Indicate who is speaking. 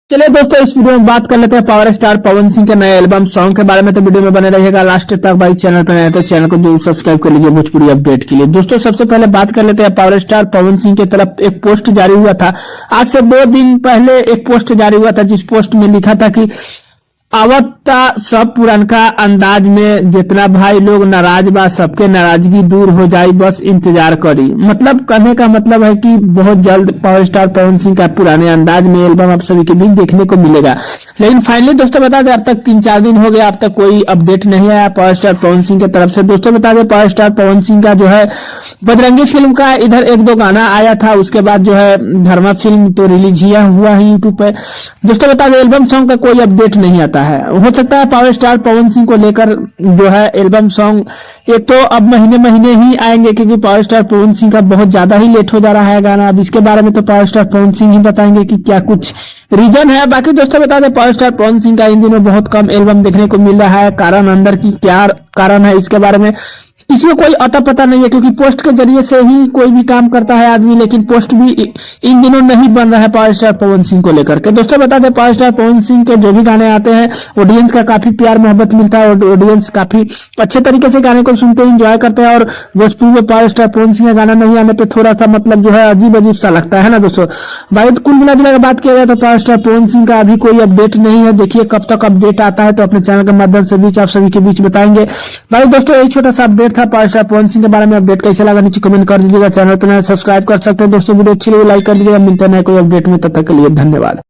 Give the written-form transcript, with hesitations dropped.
Speaker 1: चलिए दोस्तों, इस वीडियो में बात कर लेते हैं पावर स्टार पवन सिंह के नए एल्बम सॉन्ग के बारे में। तो वीडियो में बने रहिएगा लास्ट तक। भाई चैनल पर नए तो चैनल को जरूर सब्सक्राइब कर लीजिए भोजपुरी अपडेट के लिए। दोस्तों सबसे पहले बात कर लेते हैं पावर स्टार पवन सिंह की तरफ एक पोस्ट जारी हुआ था। आज से 2 दिन पहले एक पोस्ट जारी हुआ था, जिस पोस्ट में लिखा था कि आवता सब पुरानका अंदाज में, जितना भाई लोग नाराज बा सबके नाराजगी दूर हो जाए, बस इंतजार करी। मतलब कहने का मतलब है कि बहुत जल्द पावर स्टार पवन सिंह का पुराने अंदाज में एल्बम आप सभी के बीच देखने को मिलेगा। लेकिन फाइनली दोस्तों बता दें, अब तक 3-4 दिन हो गए, अब तक कोई अपडेट नहीं आया पावर स्टार पवन सिंह की तरफ से। दोस्तों बता दें, पावर स्टार पवन सिंह का जो है बजरंगी फिल्म का इधर 1-2 गाना आया था, उसके बाद जो है धर्मा फिल्म तो रिलीज हुआ है यूट्यूब पे। दोस्तों बता दें, एल्बम सॉन्ग का कोई अपडेट नहीं आता है। हो सकता है पावर स्टार पवन सिंह को लेकर जो है एल्बम सॉन्ग एक तो अब महीने महीने ही आएंगे, क्योंकि पावर स्टार पवन सिंह का बहुत ज्यादा ही लेट हो जा रहा है गाना। अब इसके बारे में तो पावर स्टार पवन सिंह ही बताएंगे कि क्या कुछ रीजन है। बाकी दोस्तों बता दें, पावर स्टार पवन सिंह का इन दिनों बहुत कम एल्बम देखने को मिल रहा है। कारण अंदर की क्या कारण है, इसके बारे में किसी को कोई अता पता नहीं है, क्योंकि पोस्ट के जरिए से ही कोई भी काम करता है आदमी, लेकिन पोस्ट भी इन दिनों नहीं बन रहा है पावर स्टार पवन सिंह को लेकर के। दोस्तों बता दें, पावर स्टार पवन सिंह के जो भी गाने आते हैं ऑडियंस का काफी प्यार मोहब्बत मिलता है और ऑडियंस काफी अच्छे तरीके से गाने को सुनते हैं, इंजॉय करते हैं। और भोजपुरी में पावर स्टार पवन सिंह का गाना नहीं आने पर थोड़ा सा मतलब जो है अजीब अजीब सा लगता है ना दोस्तों। भाई कुल मिला बात किया जाए तो पावर स्टार पवन सिंह का अभी कोई अपडेट नहीं है। देखिए कब तक अपडेट आता है, तो अपने चैनल के माध्यम से बीच आप सभी के बीच बताएंगे। भाई दोस्तों यही छोटा सा अपडेट था पावर स्टार पवन सिंह के बारे में। अपडेट कैसे लगा नीचे कमेंट कर दीजिएगा। चैनल पर नया सब्सक्राइब कर सकते हैं दोस्तों। वीडियो अच्छी लगी लाइक कर दीजिएगा। मिलते हैं नए कोई अपडेट में, तब तक के लिए धन्यवाद।